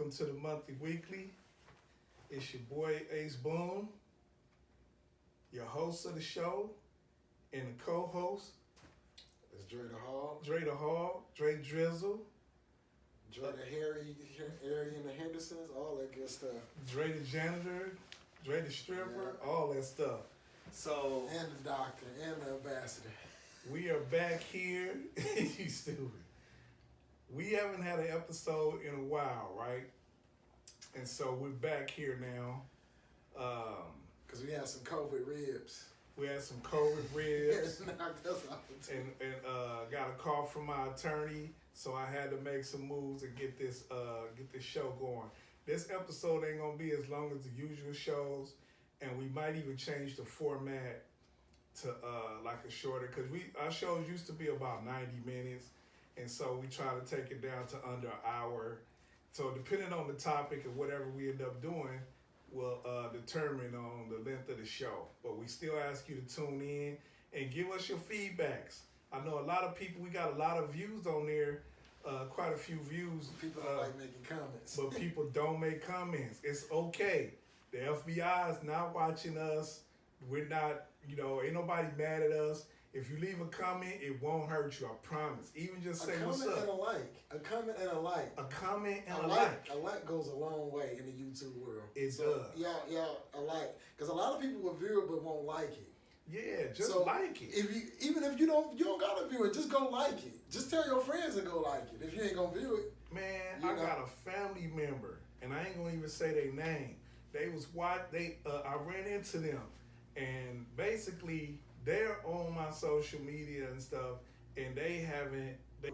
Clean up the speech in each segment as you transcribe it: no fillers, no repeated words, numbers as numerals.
welcome to the Monthly Weekly. It's your boy Ace Boon, your host of the show, and the co-host. It's Dre the Hall. Dre the Hall, Dre Drizzle. Dre the Harry and the Hendersons, all that good stuff. Dre the janitor, Dre the stripper, all that stuff. So and the doctor and the ambassador. we are back here. You stupid. We haven't had an episode in a while, right? And so we're back here now. Because we had some COVID ribs. We had some COVID ribs. and Got a call from my attorney, so I had to make some moves and get this show going. This episode ain't gonna be as long as the usual shows, and we might even change the format to like a shorter, because our shows used to be about 90 minutes, and so we try to take it down to under an hour. So depending on the topic and whatever we end up doing will determine on the length of the show. But we still ask you to tune in and give us your feedbacks. I know a lot of people, we got a lot of views on there, quite a few views. People don't like making comments. But people don't make comments. It's okay. The FBI is not watching us. We're not, ain't nobody mad at us. If you leave a comment, it won't hurt you, I promise. Even just say what's up. A comment and a like. A comment and a like. A like goes a long way in the YouTube world. It does. Y'all, a like. Because a lot of people will view it but won't like it. Yeah, just like it. Even if you don't gotta view it, just go like it. Just tell your friends to go like it. If you ain't gonna view it. Man, I got a family member, and I ain't gonna even say their name. I ran into them, and basically they're on my social media and stuff, and they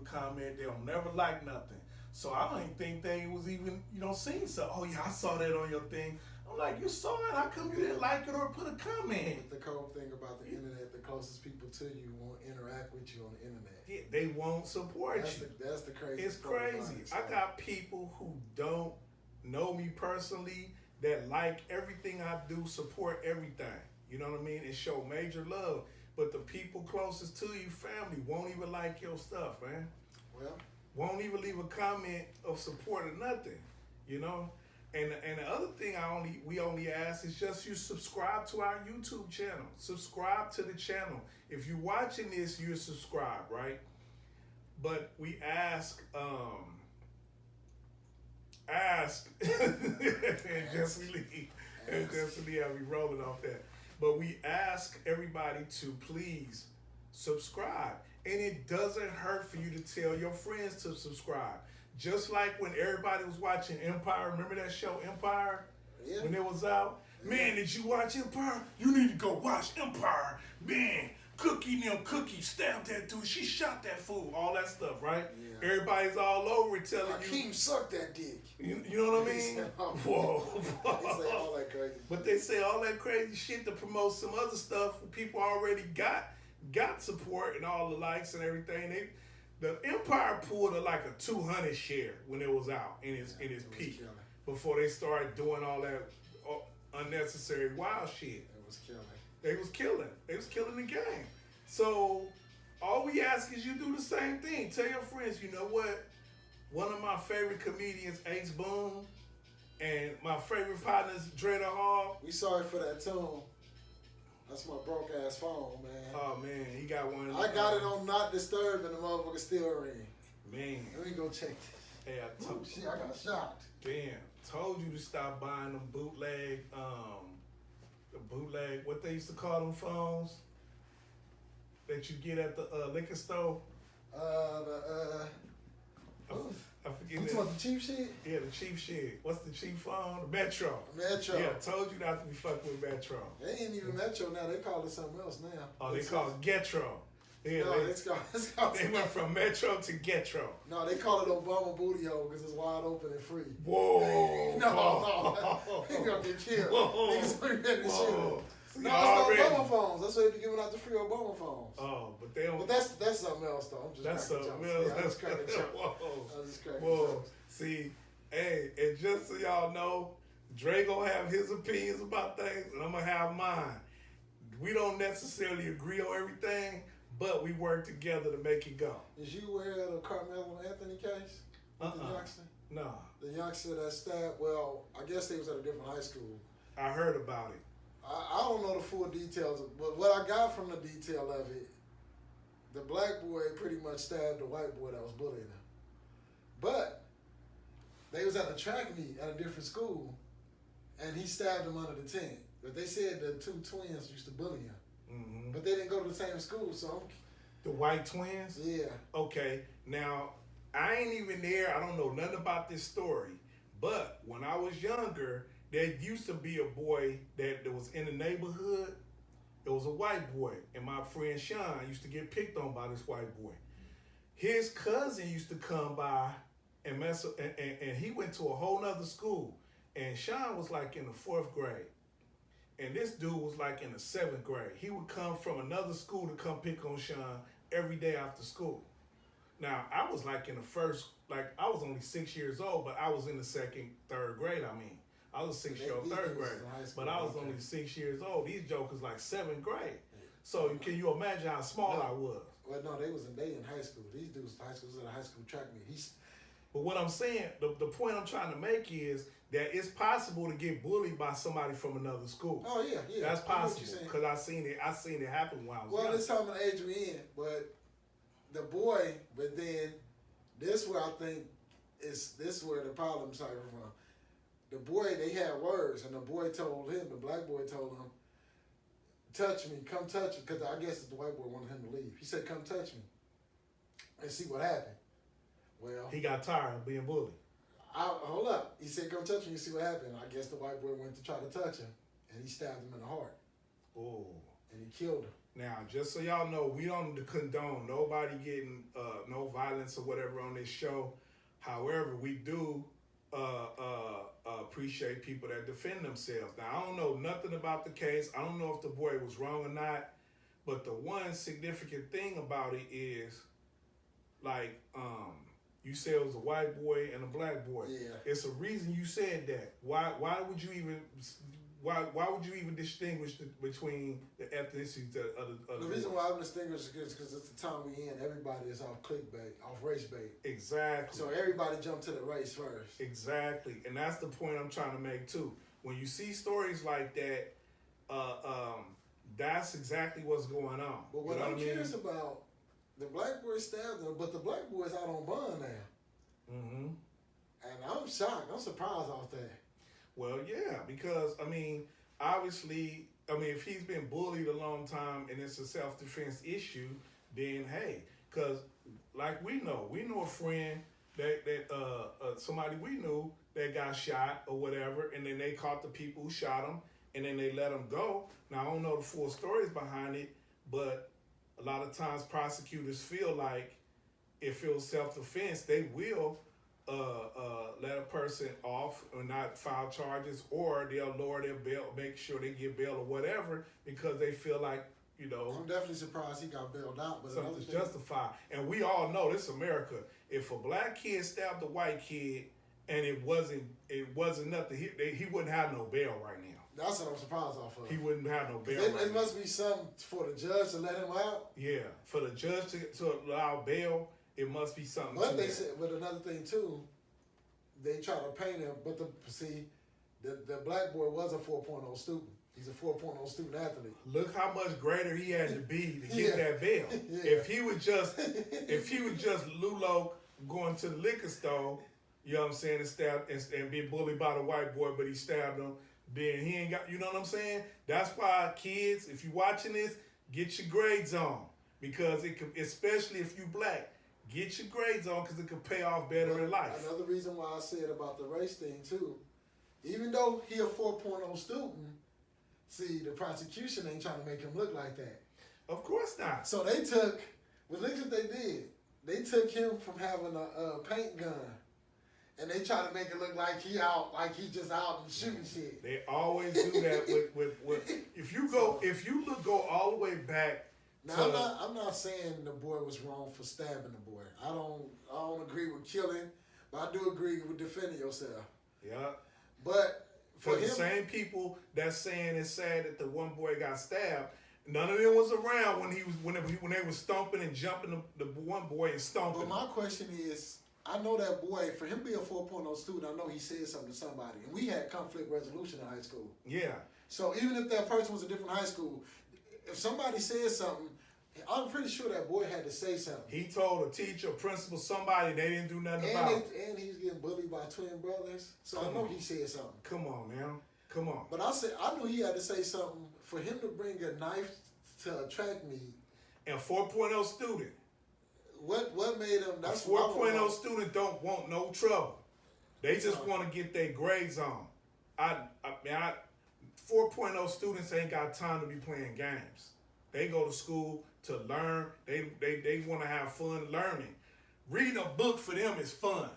comment, they don't never like nothing. So I don't even think they was even, seen so. Oh yeah, I saw that on your thing. I'm like, you saw it? How come you didn't like it or put a comment? But the cold thing about the internet, the closest people to you won't interact with you on the internet. Yeah, they won't support you. That's the crazy. It's crazy. I got people who don't know me personally that like everything I do, support everything. You know what I mean? And show major love. But the people closest to you, family, won't even like your stuff, man. Well, won't even leave a comment of support or nothing, And the other thing we only ask is just you subscribe to our YouTube channel. Subscribe to the channel. If you're watching this, you're subscribed, right? But we ask and just leave. I'll be rolling off that. But we ask everybody to please subscribe. And it doesn't hurt for you to tell your friends to subscribe. Just like when everybody was watching Empire. Remember that show, Empire? Yeah. When it was out? Man, did you watch Empire? You need to go watch Empire. Man, Cookie stabbed that dude. She shot that fool. All that stuff, right? Yeah. Everybody's all over it telling you. Hakeem sucked that dick. You know what I mean? Whoa. They say all that crazy shit. But they say all that crazy shit to promote some other stuff where people already got support and all the likes and everything. The Empire pulled like a 200 share when it was out in its peak. Killing. Before they started doing all that unnecessary wild shit. It was killing. They was killing the game. So all we ask is you do the same thing. Tell your friends, you know what? One of my favorite comedians, Ace Boon, and my favorite partners, Dre the Hall. We sorry for that tune. That's my broke ass phone, man. Oh man, he got one. I got it on not disturb and the motherfucker still ring. Man. Let me go check this. Hey, I told shit, I got shocked. Damn. Told you to stop buying them bootleg, what they used to call them phones that you get at the liquor store. I forget. You talking about the cheap shit? Yeah, the cheap shit. What's the cheap phone? The Metro. Metro. Yeah, told you not to be fucking with Metro. They ain't even Metro now. They call it something else now. Oh, they call it Getro. Yeah, no, it's called they went from Metro to Getro. No, they call it Obama booty hole because it's wide open and free. Whoa. No. He's going to get killed. Whoa. Niggas going to get killed. No, already. it's Obama phones. That's why they be giving out the free Obama phones. Oh, but they don't. But that's something else, though. I'm just that's something else. Yeah, I was cracking jokes. I was just cracking jokes. See, hey, and just so y'all know, Dre gonna have his opinions about things, and I'm gonna have mine. We don't necessarily agree on everything, but we work together to make it go. Is you aware of the Karmelo Anthony case? Jackson? No. The youngster that stabbed, well, I guess they was at a different high school. I heard about it. I don't know the full details, but what I got from the detail of it, the black boy pretty much stabbed the white boy that was bullying him. But they was at a track meet at a different school, and he stabbed him under the tent. But they said the two twins used to bully him. Mm-hmm. But they didn't go to the same school, so The white twins? yeah. Okay, now I ain't even there. I don't know nothing about this story. But when I was younger, there used to be a boy that was in the neighborhood. It was a white boy, and my friend Sean used to get picked on by this white boy. His cousin used to come by and mess up, and he went to a whole nother school. And Sean was like in the 4th grade. And this dude was like in the 7th grade. He would come from another school to come pick on Sean every day after school. Now, I was like in the first, like I was only 6 years old, but I was in the 2nd, 3rd grade, I mean. I was 6-year-old, 3rd grade. But I was only 6 years old. These jokers like 7th grade. So can you imagine how small I was? Well, no, they in high school. These dudes in high school was at a high school track meet. But what I'm saying, the point I'm trying to make is that it's possible to get bullied by somebody from another school. Oh yeah, yeah. That's possible because I seen it happen when I was young. Well, this time of the age we in, but the boy, but then this where I think this where the problem started from. The boy, they had words, and the boy told him, the black boy told him, touch me, come touch me, because I guess the white boy wanted him to leave. He said, come touch me and see what happened. Well, he got tired of being bullied. Hold up. He said, come touch me and see what happened. I guess the white boy went to try to touch him, and he stabbed him in the heart. Oh. And he killed him. Now, just so y'all know, we don't condone nobody getting no violence or whatever on this show. However, we do appreciate people that defend themselves. Now, I don't know nothing about the case. I don't know if the boy was wrong or not. But the one significant thing about it is, like, you said it was a white boy and a black boy. Yeah. It's a reason you said that. Why would you even distinguish between the ethnicities of the reason why I'm distinguished is because it's the time we in. Everybody is off clickbait, off race bait. Exactly. So everybody jumped to the race first. Exactly, and that's the point I'm trying to make too. When you see stories like that, that's exactly what's going on. But what I'm curious about, the black boy stabbed him, but the black boy's out on bond now. Mm-hmm. And I'm shocked. I'm surprised off that. Well, yeah, because, I mean, obviously, if he's been bullied a long time and it's a self-defense issue, then, hey, because, like we know a friend that somebody we knew that got shot or whatever, and then they caught the people who shot him, and then they let him go. Now, I don't know the full stories behind it, but a lot of times prosecutors feel like if it was self-defense, they will let a person off or not file charges, or they'll lower their bail, make sure they get bail or whatever, because they feel like, I'm definitely surprised he got bailed out. But something's justified. And we all know this America. If a black kid stabbed a white kid and it wasn't nothing, he wouldn't have no bail right now. That's what I'm surprised off of. He wouldn't have no bail. It must be something for the judge to let him out. Yeah, for the judge to allow bail, it must be something. But they said, but another thing too, they try to paint him. But the black boy was a 4.0 student. He's a 4.0 student athlete. Look how much greater he had to be to get that bail. Yeah. If he was just Lulo going to the liquor store, you know what I'm saying, and stabbed and being bullied by the white boy, but he stabbed him. Then he ain't got, you know what I'm saying? That's why, kids, if you watching this, get your grades on. Because it could, especially if you black, get your grades on because it could pay off better in life. Another reason why I said about the race thing too, even though he a 4.0 student, see, the prosecution ain't trying to make him look like that. Of course not. So they took, well, look what they did. They took him from having a paint gun. And they try to make it look like he just out and shooting shit. They always do that with if you go all the way back. Now I'm not saying the boy was wrong for stabbing the boy. I don't agree with killing, but I do agree with defending yourself. Yeah. But for the same people that's saying it's sad that the one boy got stabbed, none of them was around when they was stomping and jumping the one boy and stomping. But my question is, I know that boy, for him to be a 4.0 student, I know he said something to somebody. And we had conflict resolution in high school. Yeah. So even if that person was a different high school, if somebody said something, I'm pretty sure that boy had to say something. He told a teacher, principal, somebody they didn't do nothing about it. And he's getting bullied by twin brothers. So I know he said something. Come on, man. Come on. But I knew he had to say something for him to bring a knife to attract me. And 4.0 student. What made him? That's a 4.0 student don't want no trouble. They just want to get their grades on. 4.0 students ain't got time to be playing games. They go to school to learn. They want to have fun learning. Reading a book for them is fun.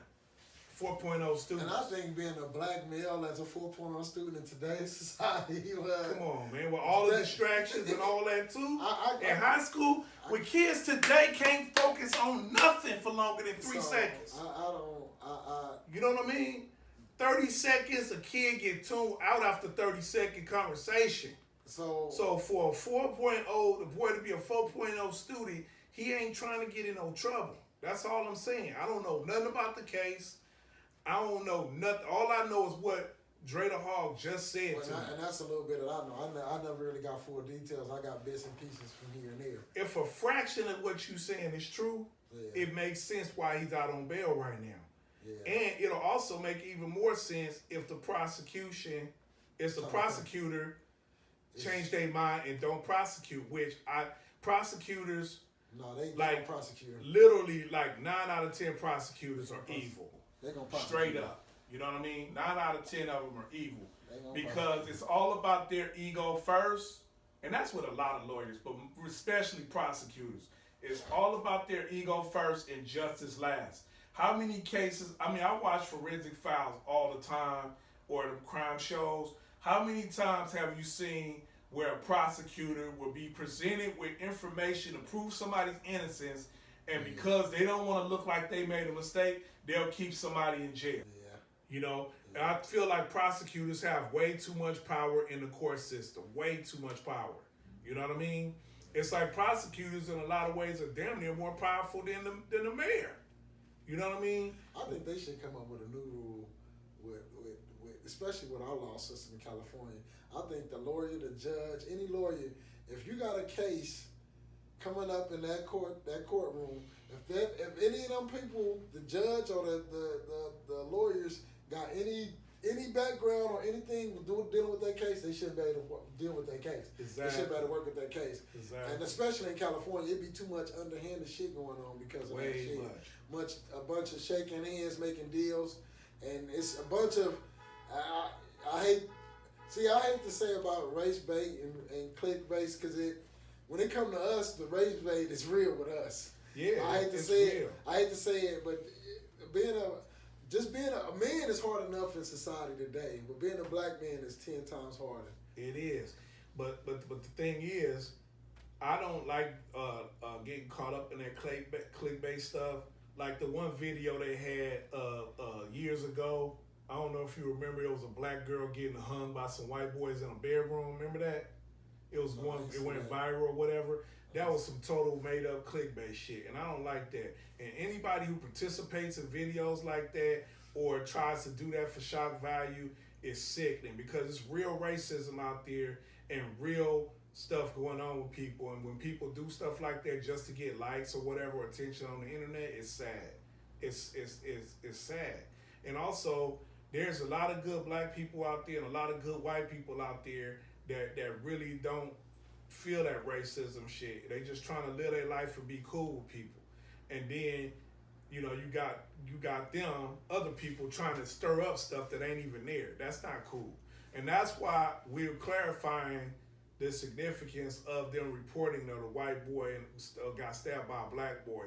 4.0 students. And I think being a black male as a 4.0 student in today's society, come on, man, with all the distractions and all that too. In high school, with kids today can't focus on nothing for longer than 3 seconds. You know what I mean? 30 seconds, a kid get tuned out after 30-second conversation. So for a 4.0, the boy to be a 4.0 student, he ain't trying to get in no trouble. That's all I'm saying. I don't know nothing about the case. I don't know nothing. All I know is what Dre the Hog just said to me. And that's a little bit that I know. I never really got full details. I got bits and pieces from here and there. If a fraction of what you're saying is true, it makes sense why he's out on bail right now. Yeah. And it'll also make even more sense if the prosecutor change their mind and don't prosecute, prosecutors they like prosecute. Literally like 9 out of 10 prosecutors are evil. They gonna prosecute. Straight up. You know what I mean? 9 out of 10 of them are evil. Because it's all about their ego first. And that's what a lot of lawyers, but especially prosecutors, it's all about their ego first and justice last. How many cases, I watch Forensic Files all the time, or the crime shows. How many times have you seen where a prosecutor will be presented with information to prove somebody's innocence, and because they don't want to look like they made a mistake, they'll keep somebody in jail? Yeah. You know, and I feel like prosecutors have way too much power in the court system. Way too much power. You know what I mean? It's like prosecutors in a lot of ways are damn near more powerful than the mayor. You know what I mean? I think they should come up with a new rule with especially with our law system in California. I think the lawyer, the judge, any lawyer, if you got a case coming up in that courtroom, if any of them people, the judge or the lawyers got any background or anything dealing with that case, they shouldn't be able to deal with that case. Exactly. They should be able to work with that case. Exactly. And especially in California, it'd be too much underhanded shit going on because of that shit. A bunch of shaking hands, making deals, and it's a bunch of. I hate to say about race bait and click bait because when it come to us, the race bait is real with us. Yeah, I hate to say it, but being a man is hard enough in society today, but being a black man is 10 times harder. It is, but the thing is, I don't like getting caught up in that clickbait stuff. Like the one video they had years ago. I don't know if you remember, it was a black girl getting hung by some white boys in a bedroom. Remember that? It went viral or whatever. That was some total made up clickbait shit, and I don't like that. And anybody who participates in videos like that or tries to do that for shock value is sickening, because it's real racism out there and real stuff going on with people. And when people do stuff like that just to get likes or whatever, or attention on the internet, it's sad. It's sad. And also, there's a lot of good black people out there and a lot of good white people out there that really don't feel that racism shit. They just trying to live their life and be cool with people. And then, you got them, other people trying to stir up stuff that ain't even there. That's not cool. And that's why we're clarifying the significance of them reporting that a white boy got stabbed by a black boy.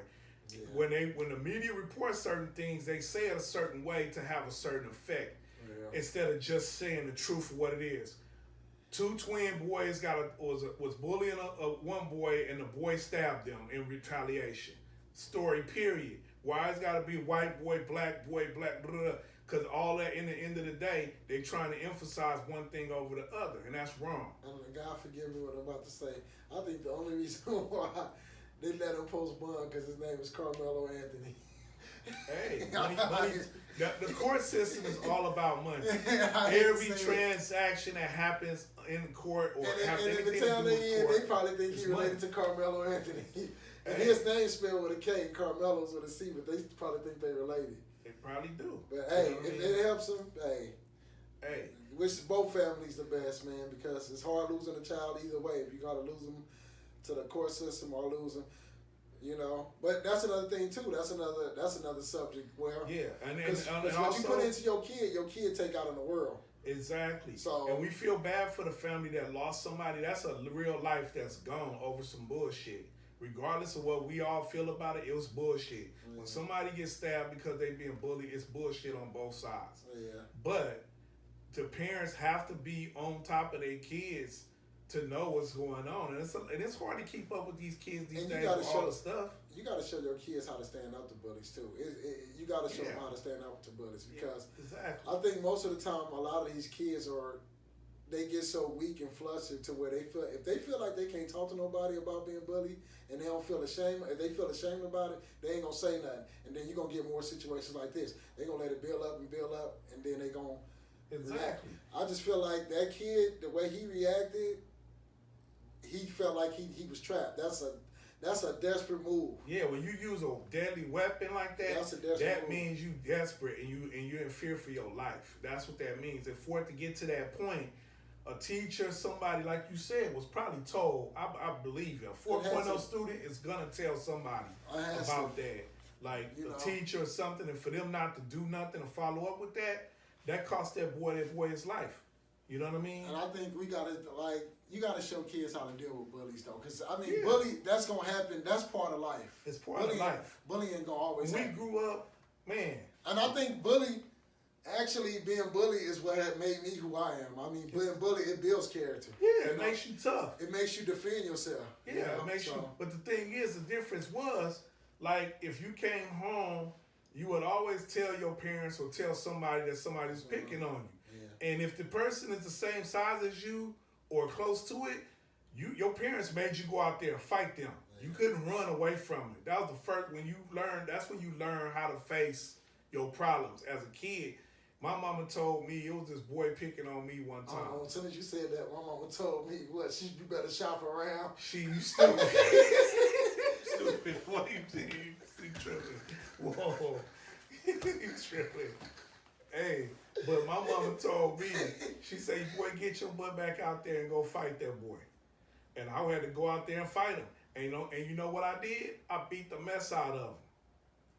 Yeah. When the media reports certain things, they say it a certain way to have a certain effect, instead of just saying the truth of what it is. 2 twin boys was bullying one boy, and the boy stabbed them in retaliation. Story, period. Why it's got to be white boy, black, blah, blah. Because all that, in the end of the day, they trying to emphasize one thing over the other, and that's wrong. And God forgive me what I'm about to say. I think the only reason why they let him post bond because his name is Karmelo Anthony. Hey, money. The court system is all about money. I Every transaction that happens in court or has and in anything the to town do they with in, court, they probably think it's he related money. to Karmelo Anthony. And Hey. his name spelled with a K, and Carmelo's with a C, but they probably think they related. They probably do. But You hey, know what I if mean? it helps them, hey, Hey, wish both families the best, man, because it's hard losing a child either way. If you gotta lose them to the court system or lose them, you know. But that's another thing too. That's another subject where yeah, and because what also, you put into your kid take out in the world. exactly. So and we feel bad for the family that lost somebody. That's a real life that's gone over some bullshit. Regardless of what we all feel about it, it was bullshit. When somebody gets stabbed because they being bullied, it's bullshit on both sides. Yeah. But the parents have to be on top of their kids to know what's going on, and it's hard to keep up with these kids these And you days gotta with show- all the stuff. You got to show your kids how to stand up to bullies too. You got to show them Yeah. how to stand up to bullies because Exactly. I think most of the time a lot of these kids they get so weak and flustered to where if they feel like they can't talk to nobody about being bullied and they don't feel ashamed, if they feel ashamed about it, they ain't gonna say nothing. And then you're gonna get more situations like this. They're gonna let it build up, and then they gonna react. Exactly. I just feel like that kid, the way he reacted, he felt like he was trapped. That's a desperate move. Yeah, when you use a deadly weapon like that, That's a desperate that move. means you desperate and you're in fear for your life. That's what that means. And for it to get to that point, a teacher, somebody like you said, was probably told. I believe a 4.0 student is gonna tell somebody about that, like a teacher or something. And for them not to do nothing or follow up with that cost that boy his life. You know what I mean? And I think you gotta show kids how to deal with bullies though, because I mean, Yeah. that's gonna happen. That's part of life. It's part of life. Bullying gonna always When we happen. grew up, man. And I think actually being bullied is what had made me who I am. I mean, being bullied, it builds character. Yeah, it makes you tough. It makes you defend yourself. Yeah, you know? it makes you. But the thing is, the difference was, like, if you came home, you would always tell your parents or tell somebody that somebody's picking on you. Yeah. And if the person is the same size as you or close to it, your parents made you go out there and fight them. You couldn't run away from it. That was the first, that's when you learn how to face your problems. As a kid, my mama told me, it was this boy picking on me one time. As soon as you said that, my mama told me, you better shop around. You stupid. Stupid. What you tripping? Whoa. You tripping. Hey, but my mama told me, she said, boy, get your butt back out there and go fight that boy. And I had to go out there and fight him. And you know what I did? I beat the mess out of him.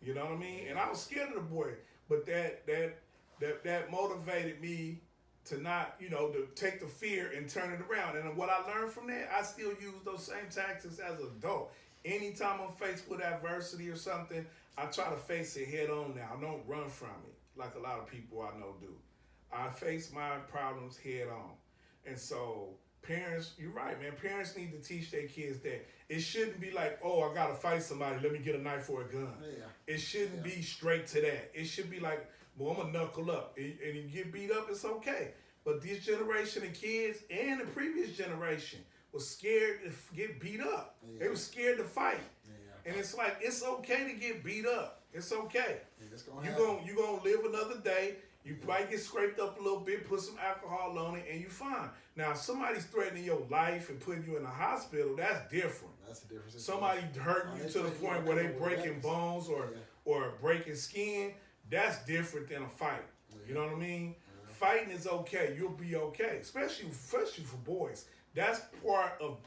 You know what I mean? And I was scared of the boy. But that motivated me to not, to take the fear and turn it around. And what I learned from that, I still use those same tactics as an adult. Anytime I'm faced with adversity or something, I try to face it head on now. I don't run from it like a lot of people I know do. I face my problems head on. And so parents, you're right, man. Parents need to teach their kids that. It shouldn't be like, oh, I got to fight somebody. Let me get a knife or a gun. Yeah. It shouldn't be straight to that. It should be like, well, I'm going to knuckle up. And you get beat up, it's okay. But this generation of kids and the previous generation was scared to get beat up. Yeah. They were scared to fight. Yeah. And it's like, it's okay to get beat up. It's okay. Yeah, You're gonna live another day. You might get scraped up a little bit, put some alcohol on it, and you're fine. Now, if somebody's threatening your life and putting you in the hospital, that's different. That's a different situation. Somebody hurting you to the point where they breaking bones or breaking skin, that's different than a fight. You know what I mean? Fighting is okay. You'll be okay, especially for boys. That's part of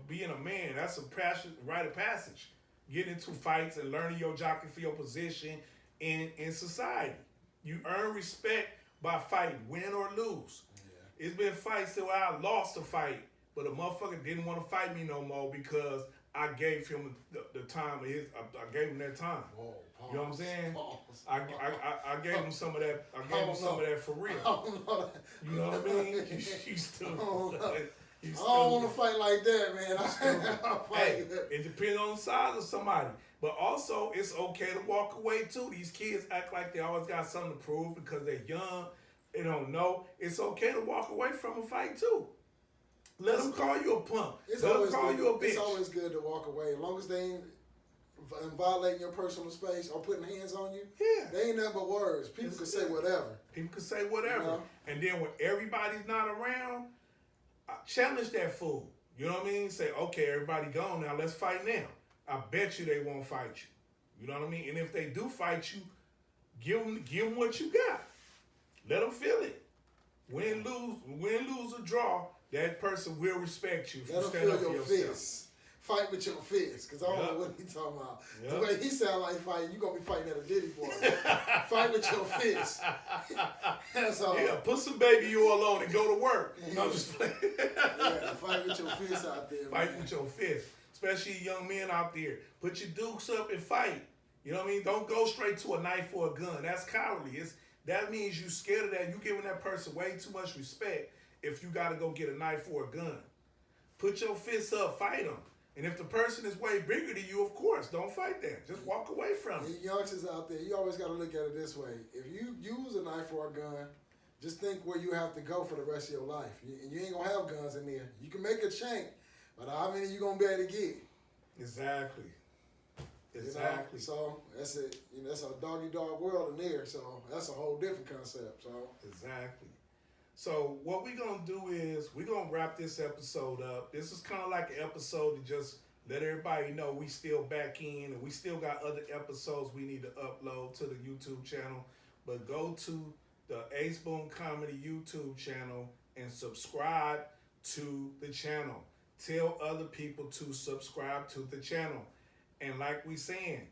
being a man. That's a rite of passage. Getting into fights and learning your jockey for your position in society. You earn respect by fighting, win or lose. Yeah. It's been fights where I lost a fight, but a motherfucker didn't want to fight me no more because I gave him the time of his. I gave him that time. Whoa, pause, you know what I'm saying? Pause. I gave him some of that. I gave him some of that for real. You know what I mean? You still. I don't want to fight like that, man. Hey, it depends on the size of somebody. But also, it's okay to walk away, too. These kids act like they always got something to prove because they're young. They don't know. It's okay to walk away from a fight, too. Let them call you a punk. Let them call you a bitch. It's always good to walk away. As long as they ain't and violating your personal space or putting hands on you, Yeah. they ain't nothing but words. People can say whatever. People can say whatever. You know? And then when everybody's not around, challenge that fool. You know what I mean? Say, okay, everybody gone now, let's fight now. I bet you they won't fight you. You know what I mean? And if they do fight you, give them what you got. Let them feel it. Win, lose, or draw, that person will respect you. Let them feel your fists. Fight with your fists, because I don't know what he's talking about. The way he sound like fighting, you going to be fighting at a Diddy party. Fight with your fists. That's all. Yeah, put some baby oil on and go to work. No, I'm just playing. Yeah, fight with your fists out there, Fight man. with your fists. Especially young men out there. Put your dukes up and fight. You know what I mean? Don't go straight to a knife or a gun. That's cowardly. That means you scared of that. You giving that person way too much respect if you got to go get a knife or a gun. Put your fists up, fight them. And if the person is way bigger than you, of course, don't fight that. Just walk away from it. You youngsters out there, you always got to look at it this way. If you use a knife or a gun, just think where you have to go for the rest of your life. You ain't going to have guns in there. You can make a shank, but how many you going to be able to get? Exactly. Exactly. You know? So that's it. That's a dog-eat-dog world in there. So that's a whole different concept. So exactly. So what we're going to do is we're going to wrap this episode up. This is kind of like an episode to just let everybody know we still back in and we still got other episodes we need to upload to the YouTube channel. But go to the Ace Boon Comedy YouTube channel and subscribe to the channel. Tell other people to subscribe to the channel. And like we saying,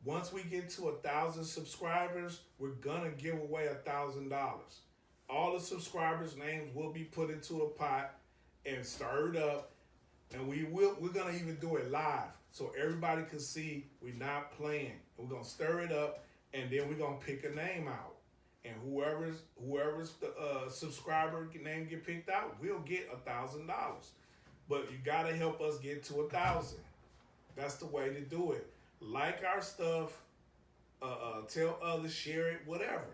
once we get to 1,000 subscribers, we're going to give away $1,000. All the subscribers' names will be put into a pot and stirred up, and we're gonna even do it live so everybody can see we're not playing. We're gonna stir it up, and then we're gonna pick a name out, and whoever's the subscriber name get picked out, we'll get $1,000. But you gotta help us get to 1,000. That's the way to do it. Like our stuff, tell others, share it, whatever.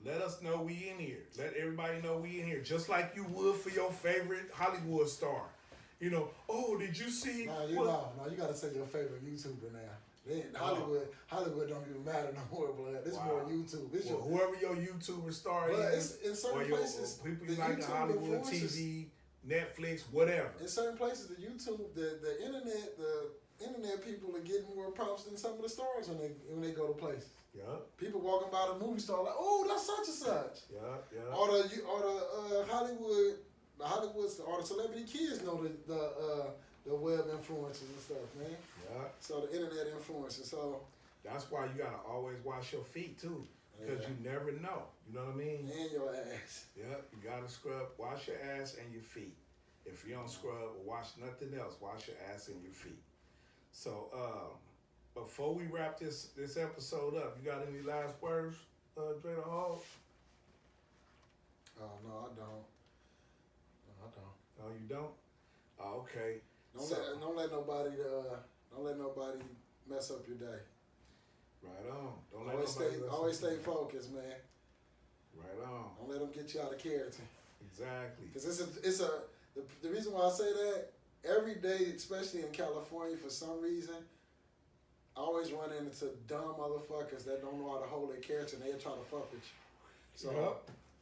Let us know we in here. Let everybody know we in here. Just like you would for your favorite Hollywood star. You know, oh, did you see? No, you got to say your favorite YouTuber now. Hollywood don't even matter no more, blood. This more YouTube. It's whoever your YouTuber star is, in certain places, people you like Hollywood TV, Netflix, whatever. In certain places, the YouTube, the internet people are getting more props than some of the stars when they go to places. Yeah. People walking by the movie star like, oh, that's such and such. Yeah. Or the Hollywood or the celebrity kids know the web influencers and stuff, man. Yeah. So the internet influencers. So that's why you gotta always wash your feet too, because you never know. You know what I mean? And your ass. Yeah. You gotta wash your ass and your feet. If you don't scrub or wash nothing else, wash your ass and your feet. So before we wrap this episode up, you got any last words, Dre the Hog? Oh no, I don't. Oh, you don't? Oh, okay. Don't let nobody mess up your day. Right on. Always stay focused, man. Right on. Don't let them get you out of character. Exactly. Because the reason why I say that, every day, especially in California, for some reason, I always run into dumb motherfuckers that don't know how to hold their character and they'll try to fuck with you. So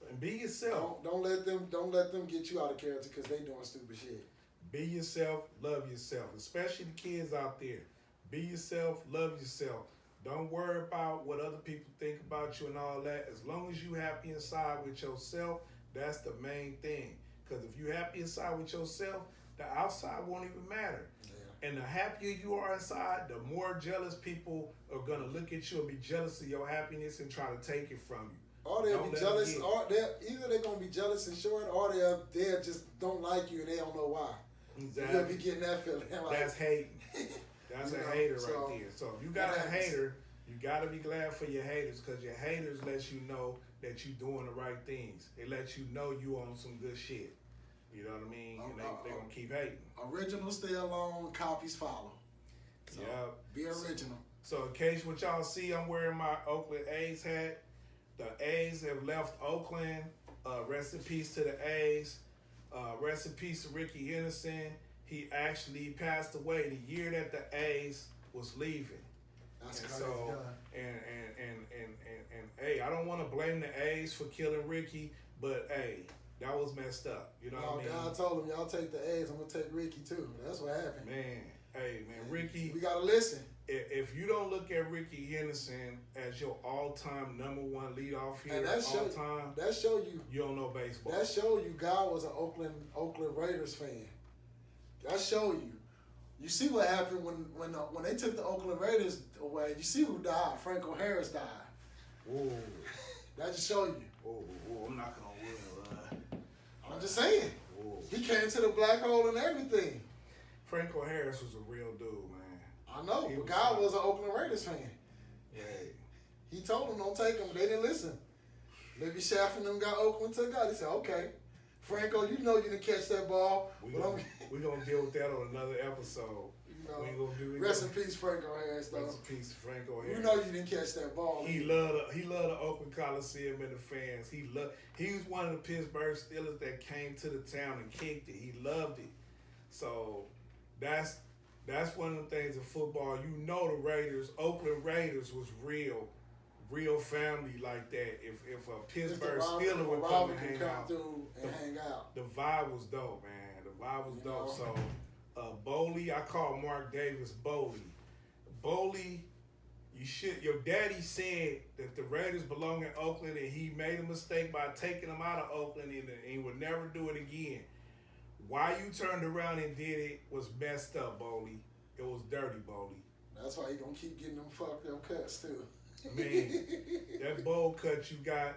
and be yourself. Don't let them get you out of character because they doing stupid shit. Be yourself, love yourself, especially the kids out there. Be yourself, love yourself. Don't worry about what other people think about you and all that. As long as you happy inside with yourself, that's the main thing. Because if you happy inside with yourself, the outside won't even matter. Yeah. And the happier you are inside, the more jealous people are going to look at you and be jealous of your happiness and try to take it from you. Or they'll be jealous, or either they're going to be jealous and showing, or they just don't like you and they don't know why. Exactly. You'll be getting that feeling. Like, that's hating. That's a hater right there. So if you got a hater, you got to be glad for your haters, because your haters let you know that you're doing the right things. They let you know you on some good shit. You know what I mean? And they're going to keep hating. Original stay alone, copies follow. So, be original. So in case what y'all see, I'm wearing my Oakland A's hat. The A's have left Oakland. Rest in peace to the A's. Rest in peace to Ricky Henderson. He actually passed away the year that the A's was leaving. That's and crazy. so and hey, I don't want to blame the A's for killing Ricky, but hey, that was messed up. You know what I mean? God told him, y'all take the A's, I'm gonna take Ricky too. That's what happened. Man, hey man, Ricky. We gotta listen. If you don't look at Ricky Henderson as your all-time number one leadoff hitter, that show you you don't know baseball. That show you God was an Oakland Raiders fan. That show you. You see what happened when they took the Oakland Raiders away. You see who died. Franco Harris died. Whoa. That just show you. Whoa, I'm knocking on wood. I'm just saying. Whoa. He came to the black hole and everything. Franco Harris was a real dude, man. I know, but God was an Oakland Raiders fan. Yeah. He told them don't take them. They didn't listen. Maybe Shaft and them got Oakland took God. He said, okay, Franco, you know you didn't catch that ball. We're going to deal with that on another episode. Rest in peace, Franco Harris, though. Rest in peace, Franco Harris. You know you didn't catch that ball. He loved the Oakland Coliseum and the fans. He was one of the Pittsburgh Steelers that came to the town and kicked it. He loved it. So that's one of the things in football. You know the Raiders, Oakland Raiders was real family like that. If a Pittsburgh Steeler would come and hang out, the vibe was dope, man. The vibe was dope. So Boley, I call Mark Davis Boley. Boley, your daddy said that the Raiders belong in Oakland and he made a mistake by taking them out of Oakland and he would never do it again. Why you turned around and did it was messed up, Boley. It was dirty, Boley. That's why you gonna keep getting them fucked up cuts too. Man, that bowl cut you got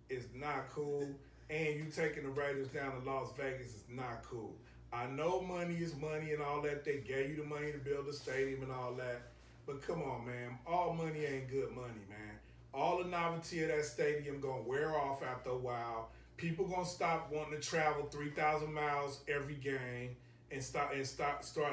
is not cool, and you taking the Raiders down to Las Vegas is not cool. I know money is money and all that. They gave you the money to build the stadium and all that, but come on, man. All money ain't good money, man. All the novelty of that stadium gonna wear off after a while. People gonna stop wanting to travel 3,000 miles every game and start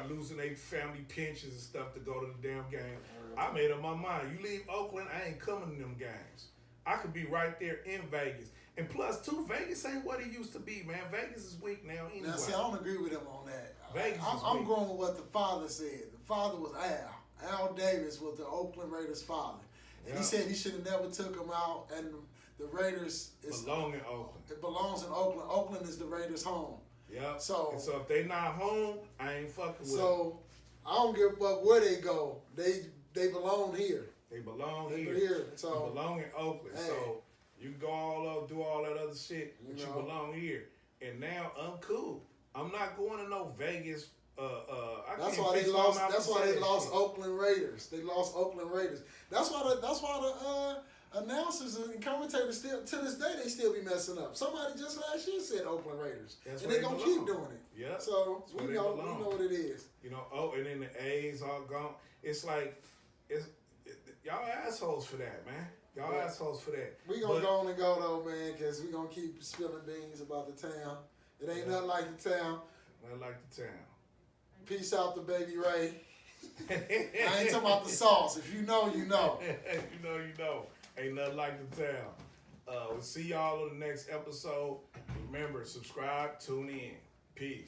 losing their family pensions and stuff to go to the damn game. I made up my mind. You leave Oakland, I ain't coming to them games. I could be right there in Vegas. And plus, too, Vegas ain't what it used to be, man. Vegas is weak now anyway. Now, see, I don't agree with him on that. I'm going with what the father said. The father was Al. Al Davis was the Oakland Raiders' father. And he said he should have never took him out, and the Raiders belong in Oakland. It belongs in Oakland. Oakland is the Raiders' home. Yeah. So if they not home, I ain't fucking with them. So I don't give a fuck where they go. They belong here. They belong here. So you belong in Oakland. Hey. So you can go all up, do all that other shit, but you belong here. And now I'm cool. I'm not going to no Vegas. That's why they lost. That's why they lost Oakland Raiders. They lost Oakland Raiders. That's why the announcers and commentators still to this day they still be messing up. Somebody just last year said Oakland Raiders, and they gonna keep doing it. Yeah. So we know what it is. You know. Oh, and then the A's all gone. It's like y'all assholes for that, man. Y'all assholes for that. We gonna go on and go though, man, because we gonna keep spilling beans about the town. It ain't nothing like the town. Nothing like the town. Peace out to Baby Ray. I ain't talking about the sauce. If you know, you know. You know. Ain't nothing like the town. We'll see y'all on the next episode. Remember, subscribe, tune in. Peace.